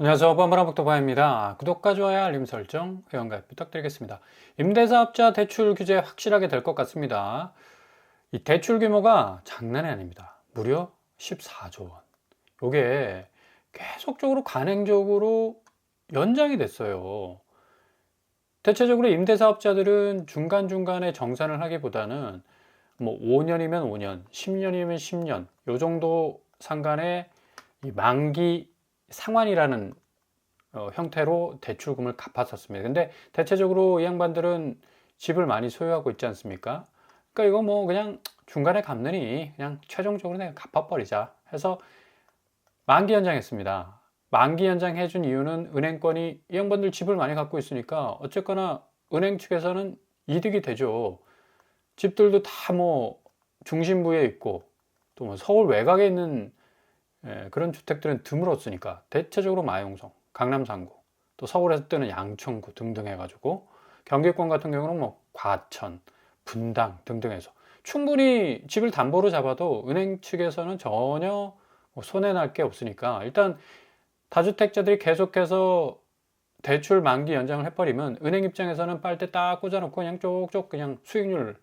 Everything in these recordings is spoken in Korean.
안녕하세요. 버블한북도바입니다. 구독과 좋아요, 알림 설정, 회원가입 부탁드리겠습니다. 임대사업자 대출 규제 확실하게 될 것 같습니다. 이 대출 규모가 장난이 아닙니다. 무려 14조 원. 이게 계속적으로 간행적으로 연장이 됐어요. 대체적으로 임대사업자들은 중간중간에 정산을 하기보다는 뭐 5년이면 5년, 10년이면 10년, 요 정도 상간에 이 만기 상환이라는 형태로 대출금을 갚았었습니다. 근데 대체적으로 이 양반들은 집을 많이 소유하고 있지 않습니까? 그러니까 이거 뭐 그냥 중간에 갚느니 그냥 최종적으로 내가 갚아버리자 해서 만기 연장했습니다. 만기 연장해준 이유는 은행권이 이 양반들 집을 많이 갖고 있으니까 어쨌거나 은행 측에서는 이득이 되죠. 집들도 다 뭐 중심부에 있고 또 뭐 서울 외곽에 있는 그런 주택들은 드물었으니까 대체적으로 마용성, 강남 3구, 또 서울에서 뜨는 양천구 등등 해가지고 경기권 같은 경우는 뭐 과천, 분당 등등 해서 충분히 집을 담보로 잡아도 은행 측에서는 전혀 뭐 손해날 게 없으니까 일단 다주택자들이 계속해서 대출 만기 연장을 해버리면 은행 입장에서는 빨대 딱 꽂아놓고 그냥 쪽쪽 그냥 수익률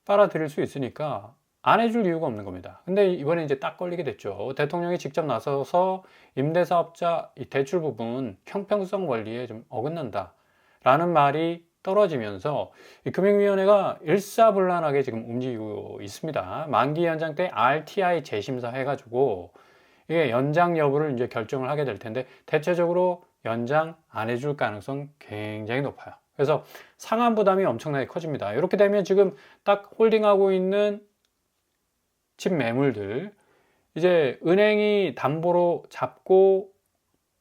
빨아들일 수 있으니까 안 해줄 이유가 없는 겁니다. 근데 이번에 이제 딱 걸리게 됐죠. 대통령이 직접 나서서 임대사업자 이 대출 부분 형평성 원리에 좀 어긋난다 라는 말이 떨어지면서 이 금융위원회가 일사불란하게 지금 움직이고 있습니다. 만기 연장 때 RTI 재심사 해가지고 이게 연장 여부를 이제 결정을 하게 될 텐데 대체적으로 연장 안 해줄 가능성 굉장히 높아요. 그래서 상환 부담이 엄청나게 커집니다. 이렇게 되면 지금 딱 홀딩하고 있는 집 매물들 이제 은행이 담보로 잡고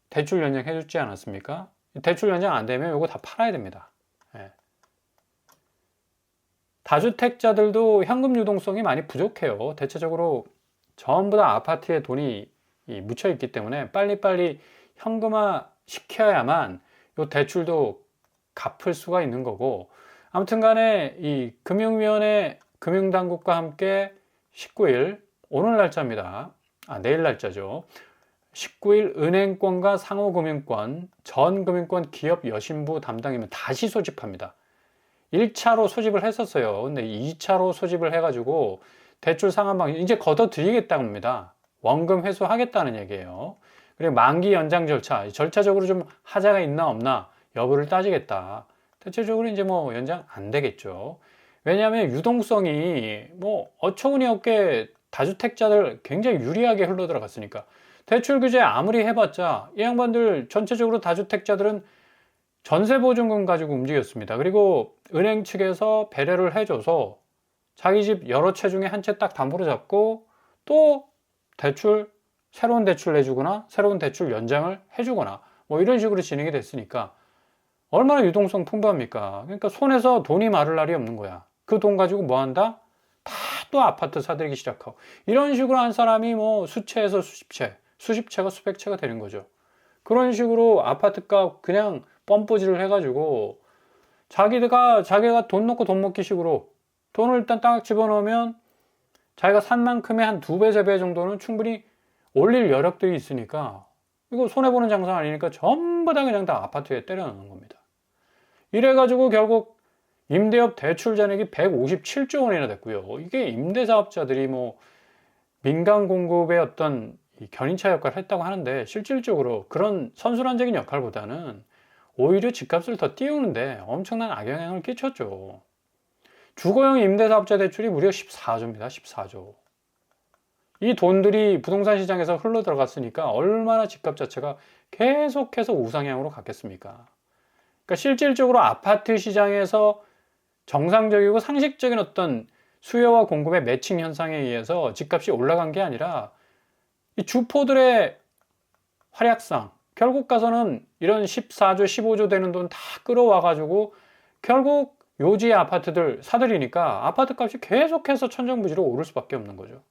대출 연장 해줬지 않았습니까? 대출 연장 안 되면 이거 다 팔아야 됩니다. 예. 다주택자들도 현금 유동성이 많이 부족해요. 대체적으로 전부 다 아파트에 돈이 묻혀 있기 때문에 빨리빨리 현금화 시켜야만 이 대출도 갚을 수가 있는 거고, 아무튼 간에 이 금융위원회 금융당국과 함께 19일 오늘 날짜입니다. 내일 날짜죠. 19일 은행권과 상호금융권, 전금융권 기업 여신부 담당이면 다시 소집합니다. 1차로 소집을 했었어요. 근데 2차로 소집을 해가지고 대출 상환 방식 이제 걷어들이겠다고 합니다. 원금 회수하겠다는 얘기예요. 그리고 만기 연장 절차적으로 좀 하자가 있나 없나 여부를 따지겠다. 대체적으로 이제 뭐 연장 안 되겠죠. 왜냐하면 유동성이 뭐 어처구니 없게 다주택자들 굉장히 유리하게 흘러 들어갔으니까 대출 규제 아무리 해봤자 이 양반들 전체적으로 다주택자들은 전세보증금 가지고 움직였습니다. 그리고 은행 측에서 배려를 해줘서 자기 집 여러 채 중에 한 채 딱 담보로 잡고 또 대출 새로운 대출 내주거나 새로운 대출 연장을 해주거나 뭐 이런 식으로 진행이 됐으니까 얼마나 유동성 풍부합니까? 그러니까 손에서 돈이 마를 날이 없는 거야. 그 돈 가지고 뭐 한다? 다 또 아파트 사들이기 시작하고 이런 식으로 한 사람이 뭐 수채에서 수십 채, 수십 채가 수백 채가 되는 거죠. 그런 식으로 아파트값 그냥 뻔뿌지를 해가지고 자기가 돈 넣고 돈 먹기 식으로 돈을 일단 딱 집어넣으면 자기가 산 만큼의 한 2배, 3배 정도는 충분히 올릴 여력들이 있으니까 이거 손해보는 장사 아니니까 전부 다 그냥 다 아파트에 때려 넣는 겁니다. 이래가지고 결국 임대업 대출 잔액이 157조 원이나 됐고요. 이게 임대사업자들이 뭐 민간 공급의 어떤 견인차 역할을 했다고 하는데 실질적으로 그런 선순환적인 역할보다는 오히려 집값을 더 띄우는데 엄청난 악영향을 끼쳤죠. 주거용 임대사업자 대출이 무려 14조입니다. 14조. 이 돈들이 부동산 시장에서 흘러 들어갔으니까 얼마나 집값 자체가 계속해서 우상향으로 갔겠습니까? 그러니까 실질적으로 아파트 시장에서 정상적이고 상식적인 어떤 수요와 공급의 매칭 현상에 의해서 집값이 올라간 게 아니라 이 주포들의 활약상 결국 가서는 이런 14조, 15조 되는 돈 다 끌어와가지고 결국 요지의 아파트들 사들이니까 아파트 값이 계속해서 천정부지로 오를 수밖에 없는 거죠.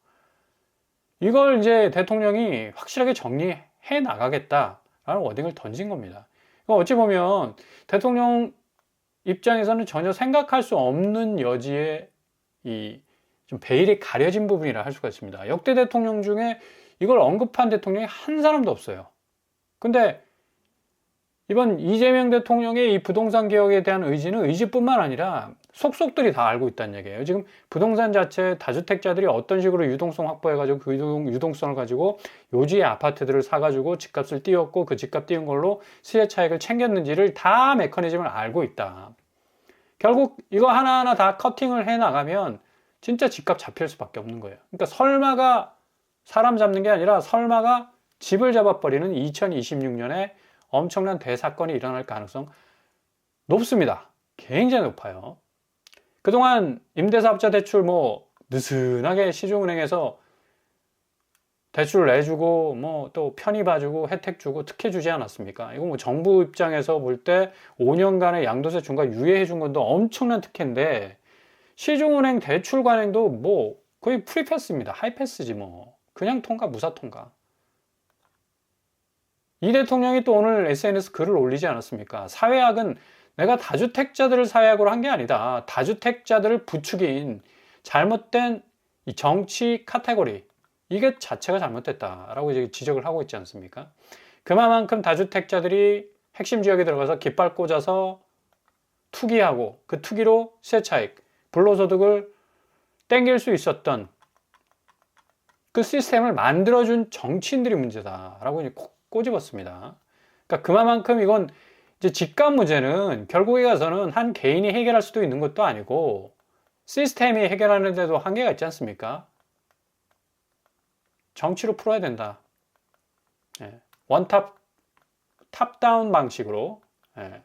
이걸 이제 대통령이 확실하게 정리해 나가겠다라는 워딩을 던진 겁니다. 어찌 보면 대통령 입장에서는 전혀 생각할 수 없는 여지의 좀 베일이 가려진 부분이라 할 수가 있습니다. 역대 대통령 중에 이걸 언급한 대통령이 한 사람도 없어요. 근데 이번 이재명 대통령의 이 부동산 개혁에 대한 의지는 의지뿐만 아니라 속속들이 다 알고 있다는 얘기예요. 지금 부동산 자체 다주택자들이 어떤 식으로 유동성 확보해가지고 그 유동성을 가지고 요지의 아파트들을 사가지고 집값을 띄웠고 그 집값 띄운 걸로 시세 차익을 챙겼는지를 다 메커니즘을 알고 있다. 결국 이거 하나하나 다 커팅을 해 나가면 진짜 집값 잡힐 수밖에 없는 거예요. 그러니까 설마가 사람 잡는 게 아니라 설마가 집을 잡아버리는 2026년에 엄청난 대사건이 일어날 가능성 높습니다. 굉장히 높아요. 그동안 임대사업자 대출 뭐 느슨하게 시중은행에서 대출 내주고 뭐 또 편의 봐주고 혜택 주고 특혜 주지 않았습니까? 이거 뭐 정부 입장에서 볼 때 5년간의 양도세 중과 유예해 준 건도 엄청난 특혜인데 시중은행 대출 관행도 뭐 거의 프리패스입니다. 하이패스지 뭐. 그냥 통과 무사 통과. 이 대통령이 또 오늘 SNS 글을 올리지 않았습니까? 사회학은 내가 다주택자들을 사회학으로 한 게 아니다. 다주택자들을 부추긴 잘못된 이 정치 카테고리, 이게 자체가 잘못됐다라고 이제 지적을 하고 있지 않습니까? 그만큼 다주택자들이 핵심 지역에 들어가서 깃발 꽂아서 투기하고 그 투기로 시세 차익, 불로소득을 땡길 수 있었던 그 시스템을 만들어준 정치인들이 문제다라고 이제 콕 꼬집었습니다. 그러니까 그만큼 이건 이제 집값 문제는 결국에 가서는 한 개인이 해결할 수도 있는 것도 아니고 시스템이 해결하는 데도 한계가 있지 않습니까? 정치로 풀어야 된다. 예. 탑다운 방식으로. 예.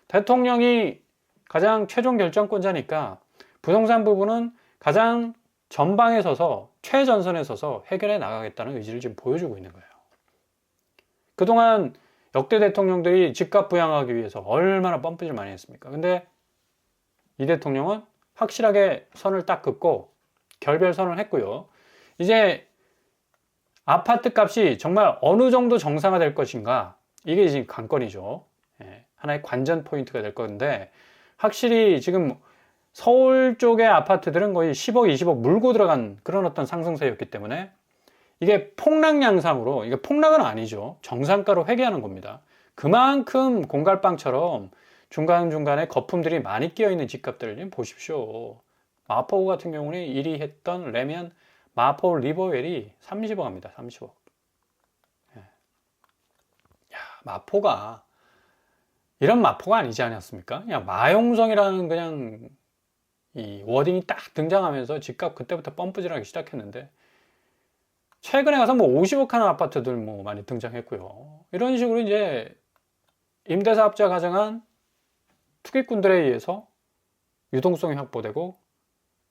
대통령이 가장 최종 결정권자니까 부동산 부분은 가장 전방에 서서 최전선에 서서 해결해 나가겠다는 의지를 지금 보여주고 있는 거예요. 그동안 역대 대통령들이 집값 부양하기 위해서 얼마나 펌프질 많이 했습니까? 근데 이 대통령은 확실하게 선을 딱 긋고 결별선을 했고요. 이제 아파트 값이 정말 어느 정도 정상화될 것인가, 이게 지금 관건이죠. 예, 하나의 관전 포인트가 될 건데 확실히 지금 서울 쪽의 아파트들은 거의 10억, 20억 물고 들어간 그런 어떤 상승세였기 때문에 이게 폭락 양상으로, 이게 폭락은 아니죠. 정상가로 회귀하는 겁니다. 그만큼 공갈빵처럼 중간중간에 거품들이 많이 끼어있는 집값들을 좀 보십시오. 마포구 같은 경우는 1위 했던 레면 마포 리버웰이 30억 합니다. 30억. 예. 야, 마포가 이런 마포가 아니지 않았습니까? 그냥 마용성이라는 그냥 이 워딩이 딱 등장하면서 집값 그때부터 펌프질하기 시작했는데 최근에 가서 뭐 50억 하는 아파트들 뭐 많이 등장했고요. 이런 식으로 이제 임대사업자 가정한 투기꾼들에 의해서 유동성이 확보되고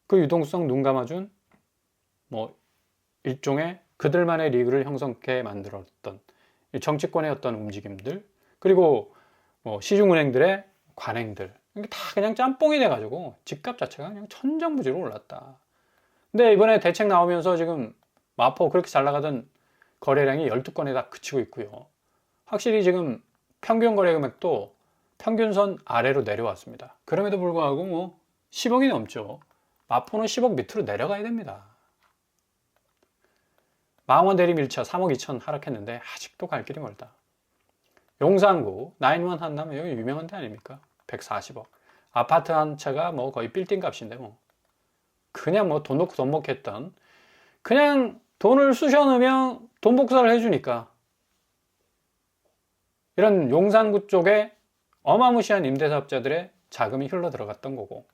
그 유동성 눈 감아준 뭐 일종의 그들만의 리그를 형성케 만들었던 정치권의 어떤 움직임들, 그리고 뭐 시중은행들의 관행들, 이게 다 그냥 짬뽕이 돼가지고 집값 자체가 그냥 천정부지로 올랐다. 근데 이번에 대책 나오면서 지금 마포 그렇게 잘 나가던 거래량이 12건에 다 그치고 있고요. 확실히 지금 평균 거래 금액도 평균선 아래로 내려왔습니다. 그럼에도 불구하고 뭐 10억이 넘죠. 마포는 10억 밑으로 내려가야 됩니다. 망원 대리 밀차 3억 2천 하락했는데 아직도 갈 길이 멀다. 용산구 9원 한남 여기 유명한 데 아닙니까? 140억. 아파트 한 채가 뭐 거의 빌딩 값인데 뭐 그냥 뭐 돈 놓고 돈 먹게 했던, 그냥 돈을 쑤셔 넣으면 돈 복사를 해주니까 이런 용산구 쪽에 어마무시한 임대사업자들의 자금이 흘러 들어갔던 거고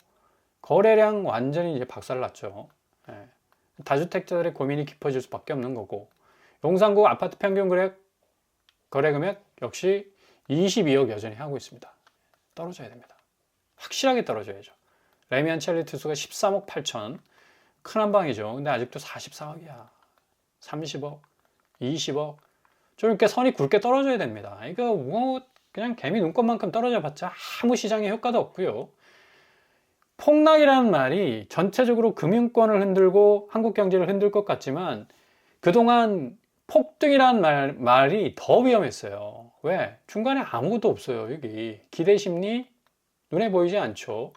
거래량 완전히 이제 박살났죠. 예. 다주택자들의 고민이 깊어질 수밖에 없는 거고 용산구 아파트 평균 거래 금액 역시 22억 여전히 하고 있습니다. 떨어져야 됩니다. 확실하게 떨어져야죠. 레미안 첼리 투수가 13억 8천, 큰 한 방이죠. 근데 아직도 44억이야. 30억, 20억, 좀 이렇게 선이 굵게 떨어져야 됩니다. 이거 뭐 그냥 개미 눈곱만큼 떨어져 봤자 아무 시장에 효과도 없고요. 폭락이라는 말이 전체적으로 금융권을 흔들고 한국 경제를 흔들 것 같지만 그동안 폭등이라는 말이 더 위험했어요. 왜? 중간에 아무것도 없어요. 여기 기대심리 눈에 보이지 않죠.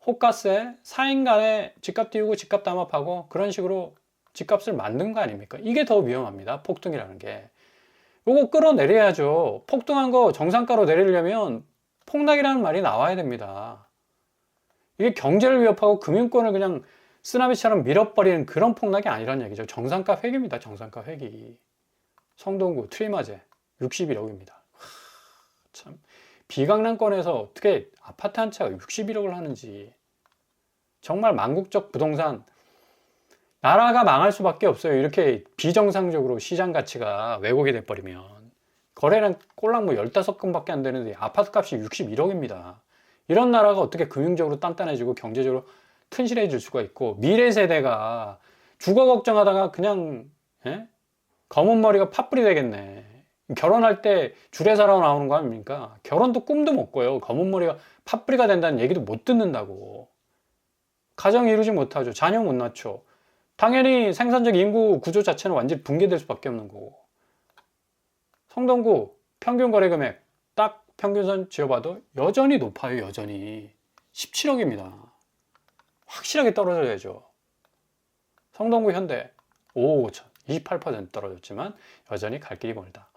호가세, 4인 간에 집값 띄우고 집값 담합하고 그런 식으로 집값을 만든 거 아닙니까? 이게 더 위험합니다. 폭등이라는 게. 요거 끌어내려야죠. 폭등한 거 정상가로 내리려면 폭락이라는 말이 나와야 됩니다. 이게 경제를 위협하고 금융권을 그냥 쓰나미처럼 밀어버리는 그런 폭락이 아니란 얘기죠. 정상가 회귀입니다. 정상가 회귀. 성동구 트리마제 61억입니다. 참 비강남권에서 어떻게 아파트 한 채가 61억을 하는지. 정말 망국적 부동산, 나라가 망할 수밖에 없어요. 이렇게 비정상적으로 시장 가치가 왜곡이 돼버리면. 거래량 꼴랑 뭐 15건밖에 안 되는데 아파트 값이 61억입니다. 이런 나라가 어떻게 금융적으로 단단해지고 경제적으로 튼실해질 수가 있고, 미래 세대가 주거 걱정하다가 그냥 검은 머리가 팥불이 되겠네. 결혼할 때 줄에 서러 나오는 거 아닙니까? 결혼도 꿈도 못 꿔요. 검은 머리가 팥불이가 된다는 얘기도 못 듣는다고. 가정 이루지 못하죠. 자녀 못 낳죠. 당연히 생산적 인구 구조 자체는 완전히 붕괴될 수밖에 없는 거고. 성동구 평균 거래 금액 딱 평균선 지어봐도 여전히 높아요. 여전히 17억입니다. 확실하게 떨어져야죠. 성동구 현대 5억 5천 28% 떨어졌지만 여전히 갈 길이 멀다.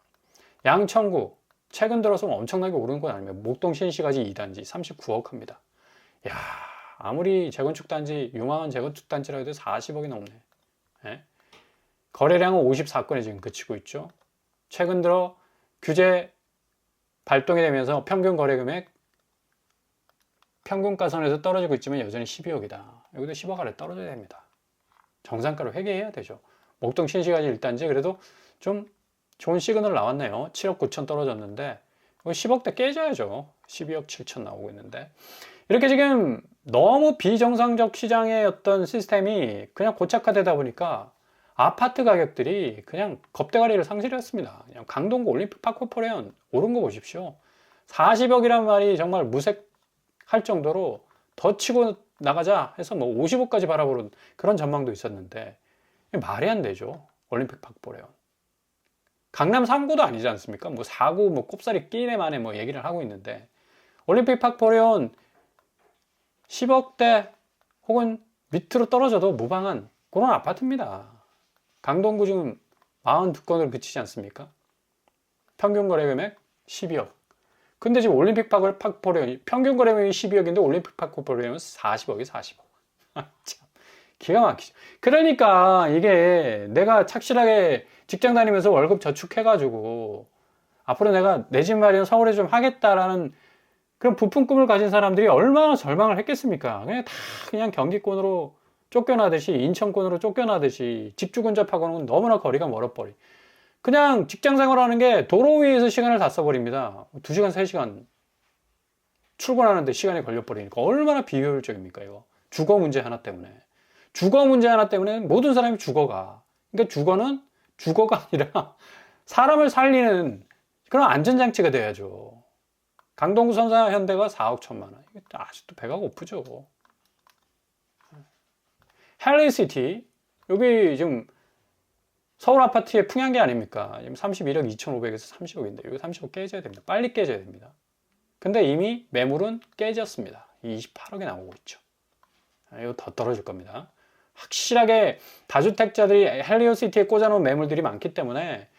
양천구 최근 들어서 엄청나게 오르는 건 아닙니다. 목동 신시가지 2단지 39억 합니다. 야, 아무리 재건축 단지 유망한 재건축 단지라 해도 40억이 넘네. 예? 거래량은 54건에 지금 그치고 있죠. 최근 들어 규제 발동이 되면서 평균 거래 금액 평균가선에서 떨어지고 있지만 여전히 12억이다. 여기도 10억 아래 떨어져야 됩니다. 정상가로 회귀해야 되죠. 목동 신시가지 1단지 그래도 좀 좋은 시그널 나왔네요. 7억 9천 떨어졌는데 10억대 깨져야죠. 12억 7천 나오고 있는데, 이렇게 지금 너무 비정상적 시장의 어떤 시스템이 그냥 고착화되다 보니까 아파트 가격들이 그냥 겁대가리를 상실했습니다. 그냥 강동구 올림픽 파크포레온 오른 거 보십시오. 40억이란 말이 정말 무색할 정도로 더 치고 나가자 해서 뭐 50억까지 바라보는 그런 전망도 있었는데 말이 안 되죠. 올림픽 파크포레온. 강남 3구도 아니지 않습니까? 뭐 4구 뭐 꼽사리 끼네 만에 뭐 얘기를 하고 있는데, 올림픽 파크포레온 10억대 혹은 밑으로 떨어져도 무방한 그런 아파트입니다. 강동구 지금 42건으로 그치지 않습니까? 평균 거래 금액 12억. 근데 지금 올림픽 파크포레온 평균 거래 금액이 12억인데 올림픽 파크포레온은 40억이 40억. 참 기가 막히죠. 그러니까 이게 내가 착실하게 직장 다니면서 월급 저축해가지고 앞으로 내가 내 집 마련 서울에 좀 하겠다라는 그런 부푼 꿈을 가진 사람들이 얼마나 절망을 했겠습니까? 그냥 다 그냥 경기권으로 쫓겨나듯이, 인천권으로 쫓겨나듯이 집주 근접하고는 너무나 거리가 멀어버리. 그냥 직장 생활하는 게 도로 위에서 시간을 다 써버립니다. 2시간, 3시간 출근하는데 시간이 걸려버리니까 얼마나 비효율적입니까, 이거? 주거 문제 하나 때문에. 주거 문제 하나 때문에 모든 사람이 죽어가. 그러니까 주거는 주거가 아니라 사람을 살리는 그런 안전장치가 돼야죠. 강동구 선사현대가 4억 1천만 원. 이게 아직도 배가 고프죠. 헬리시티, 여기 지금 서울 아파트의 풍향계 아닙니까? 지금 31억 2,500에서 30억인데 여기 30억 깨져야 됩니다. 빨리 깨져야 됩니다. 근데 이미 매물은 깨졌습니다. 28억이 나오고 있죠. 이거 더 떨어질 겁니다. 확실하게 다주택자들이 헬리오시티에 꽂아놓은 매물들이 많기 때문에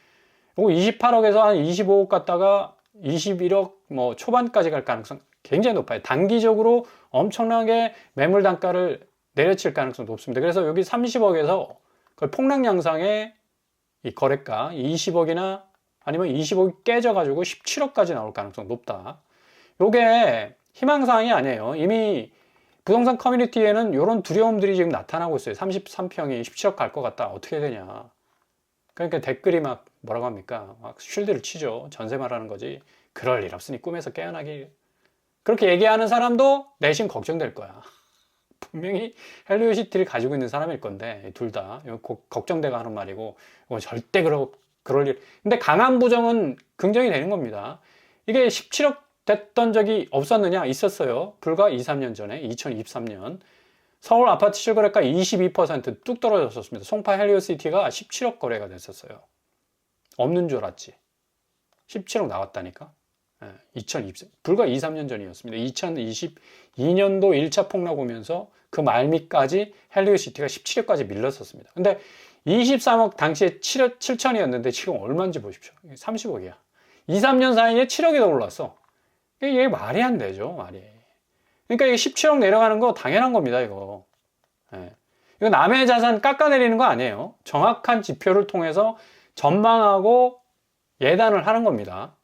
이거 28억에서 한 25억 갔다가 21억 뭐 초반까지 갈 가능성 굉장히 높아요. 단기적으로 엄청나게 매물 단가를 내려칠 가능성이 높습니다. 그래서 여기 30억에서 거의 폭락 양상의 이 거래가 20억이나 아니면 20억이 깨져가지고 17억까지 나올 가능성이 높다. 요게 희망사항이 아니에요. 이미 부동산 커뮤니티에는 이런 두려움들이 지금 나타나고 있어요. 33평이 17억 갈 것 같다. 어떻게 되냐. 그러니까 댓글이 막 뭐라고 합니까? 막 쉴드를 치죠. 전세 말하는 거지. 그럴 일 없으니 꿈에서 깨어나기. 그렇게 얘기하는 사람도 내심 걱정될 거야. 분명히 헬리오시티를 가지고 있는 사람일 건데 둘 다 걱정돼가 하는 말이고 절대 그럴 일. 근데 강한 부정은 긍정이 되는 겁니다. 이게 17억 됐던 적이 없었느냐? 있었어요. 불과 2, 3년 전에 2023년 서울 아파트 실거래가 22% 뚝 떨어졌었습니다. 송파 헬리오시티가 17억 거래가 됐었어요. 없는 줄 알았지. 17억 나왔다니까. 2020, 불과 2, 3년 전이었습니다. 2022년도 1차 폭락 오면서 그 말미까지 헬리오시티가 17억까지 밀렸었습니다. 근데 23억 당시에 7천이었는데 지금 얼마인지 보십시오. 30억이야. 2, 3년 사이에 7억이 더 올랐어. 이게 말이 안 되죠, 말이. 그러니까 이게 17억 내려가는 거 당연한 겁니다, 이거. 예. 이거 남의 자산 깎아내리는 거 아니에요. 정확한 지표를 통해서 전망하고 예단을 하는 겁니다.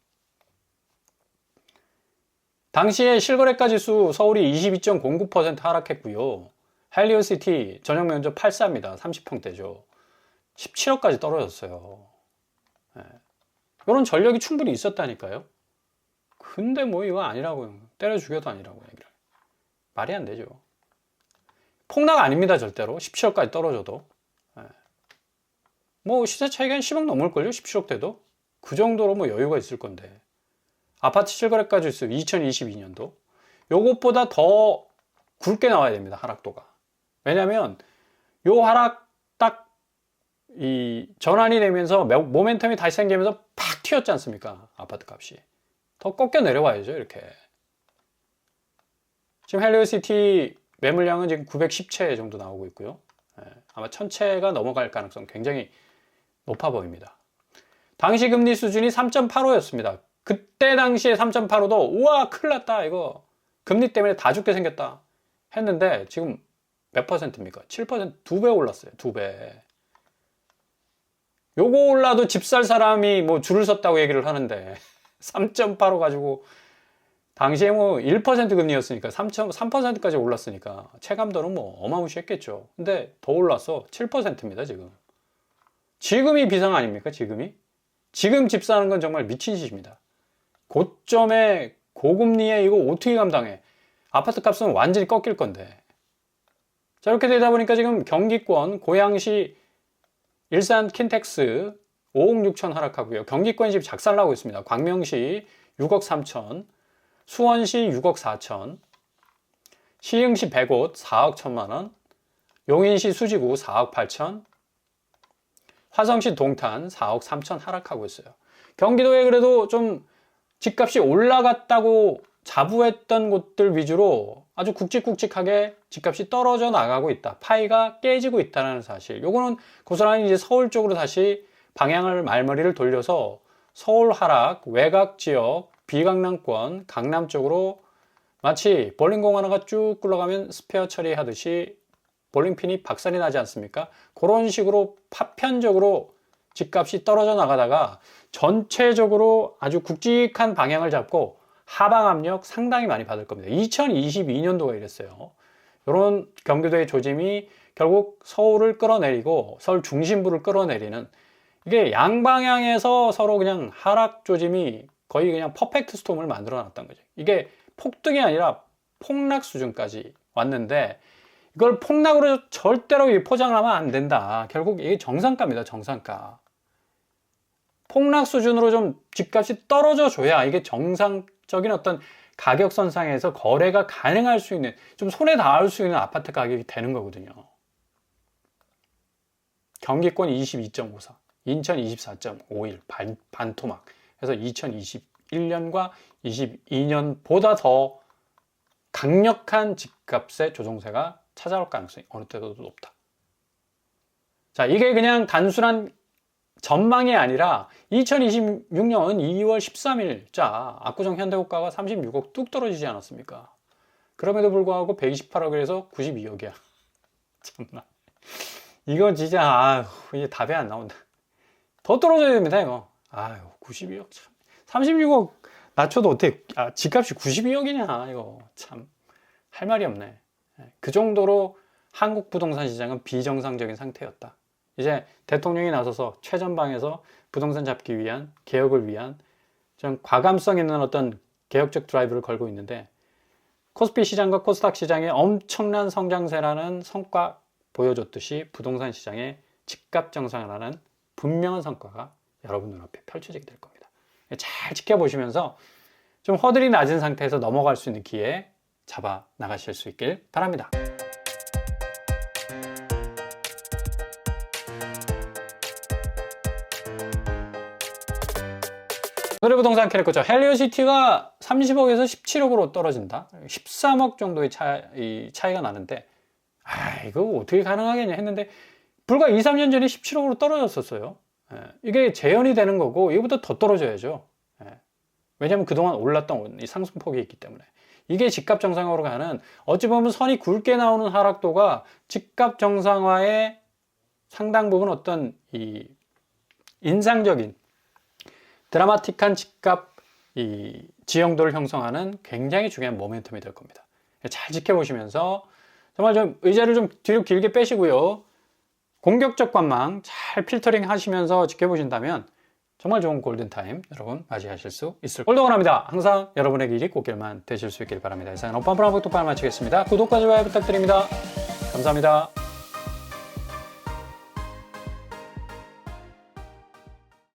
당시에 실거래가 지수 서울이 22.09% 하락했고요. 헬리오시티 전용 면적 84입니다. 30평대죠. 17억까지 떨어졌어요. 예. 이런 전력이 충분히 있었다니까요. 근데 뭐 이거 아니라고요. 때려 죽여도 아니라고 얘기를. 말이 안 되죠. 폭락 아닙니다, 절대로. 17억까지 떨어져도. 예. 뭐 시세 차이가 한 10억 넘을걸요, 17억대도. 그 정도로 뭐 여유가 있을 건데. 아파트 실거래가 지수 2022년도. 요것보다 더 굵게 나와야 됩니다, 하락도가. 왜냐면 요 하락 딱 이 전환이 되면서 모멘텀이 다시 생기면서 팍 튀었지 않습니까? 아파트 값이. 더 꺾여 내려와야죠, 이렇게. 지금 헬리오시티 매물량은 지금 910채 정도 나오고 있고요. 예, 아마 1000채가 넘어갈 가능성 굉장히 높아 보입니다. 당시 금리 수준이 3.85였습니다. 그때 당시에 3.85도 우와 큰일 났다 이거 금리 때문에 다 죽게 생겼다 했는데 지금 몇 퍼센트입니까? 7%, 2배 올랐어요. 2배. 요거 올라도 집 살 사람이 뭐 줄을 섰다고 얘기를 하는데 3.85 가지고 당시에 뭐 1% 금리였으니까 3.3%까지 올랐으니까 체감도는 뭐 어마무시했겠죠. 근데 더 올라서 7%입니다, 지금. 지금이 비상 아닙니까, 지금이? 지금 집 사는 건 정말 미친 짓입니다. 고점에 고금리에 이거 어떻게 감당해? 아파트 값은 완전히 꺾일 건데. 자, 이렇게 되다 보니까 지금 경기권, 고양시, 일산 킨텍스 5억 6천 하락하고요. 경기권 집 작살나고 있습니다. 광명시 6억 3천, 수원시 6억 4천, 시흥시 100옷 4억 1천만 원, 용인시 수지구 4억 8천, 화성시 동탄 4억 3천 하락하고 있어요. 경기도에 그래도 좀 집값이 올라갔다고 자부했던 곳들 위주로 아주 굵직굵직하게 집값이 떨어져 나가고 있다. 파이가 깨지고 있다는 사실. 요거는 고스란히 이제 서울 쪽으로 다시 방향을 말머리를 돌려서 서울 하락, 외곽 지역, 비강남권, 강남 쪽으로 마치 볼링공 하나가 쭉 굴러가면 스페어 처리하듯이 볼링핀이 박살이 나지 않습니까? 그런 식으로 파편적으로 집값이 떨어져 나가다가 전체적으로 아주 굵직한 방향을 잡고 하방 압력 상당히 많이 받을 겁니다. 2022년도가 이랬어요. 이런 경기도의 조짐이 결국 서울을 끌어내리고 서울 중심부를 끌어내리는 이게 양방향에서 서로 그냥 하락 조짐이 거의 그냥 퍼펙트 스톰을 만들어 놨던 거죠. 이게 폭등이 아니라 폭락 수준까지 왔는데 이걸 폭락으로 절대로 포장하면 안 된다. 결국 이게 정상가입니다. 정상가. 폭락 수준으로 좀 집값이 떨어져 줘야 이게 정상적인 어떤 가격선상에서 거래가 가능할 수 있는, 좀 손에 닿을 수 있는 아파트 가격이 되는 거거든요. 경기권 22.54, 인천 24.51, 반토막. 그래서 2021년과 22년보다 더 강력한 집값의 조정세가 찾아올 가능성이 어느 때도 높다. 자, 이게 그냥 단순한 전망이 아니라 2026년 2월 13일자 압구정 현대고가가 36억 뚝 떨어지지 않았습니까? 그럼에도 불구하고 128억에서 92억이야. 참나. 이건 진짜 아휴, 이제 답이 안 나온다. 더 떨어져야 됩니다, 이거. 아휴, 92억 참. 36억 낮춰도 어떻게 집값이 92억이냐, 이거 참 할 말이 없네. 그 정도로 한국 부동산 시장은 비정상적인 상태였다. 이제 대통령이 나서서 최전방에서 부동산 잡기 위한, 개혁을 위한 좀 과감성 있는 어떤 개혁적 드라이브를 걸고 있는데, 코스피 시장과 코스닥 시장의 엄청난 성장세라는 성과 보여줬듯이 부동산 시장의 집값 정상화라는 분명한 성과가 여러분 눈앞에 펼쳐지게 될 겁니다. 잘 지켜보시면서 좀 허들이 낮은 상태에서 넘어갈 수 있는 기회 잡아 나가실 수 있길 바랍니다. 오늘의 부동산 캐릭터죠. 헬리오시티가 30억에서 17억으로 떨어진다. 13억 정도의 차이가 나는데 이거 어떻게 가능하겠냐 했는데 불과 2, 3년 전에 17억으로 떨어졌었어요. 이게 재현이 되는 거고 이거보다 더 떨어져야죠. 왜냐하면 그동안 올랐던 이 상승폭이 있기 때문에. 이게 집값 정상화로 가는, 어찌 보면 선이 굵게 나오는 하락도가 집값 정상화의 상당 부분 어떤 이 인상적인 드라마틱한 집값 이 지형도를 형성하는 굉장히 중요한 모멘텀이 될 겁니다. 잘 지켜보시면서 정말 좀 의자를 좀 뒤로 길게 빼시고요. 공격적 관망 잘 필터링 하시면서 지켜보신다면 정말 좋은 골든타임 여러분 맞이하실 수 있을 겁니다. 골드원합니다. 항상 여러분의 길이 꽃길만 되실 수 있길 바랍니다. 이상은 오빠프랑 북토파를 마치겠습니다. 구독과 좋아요 부탁드립니다. 감사합니다.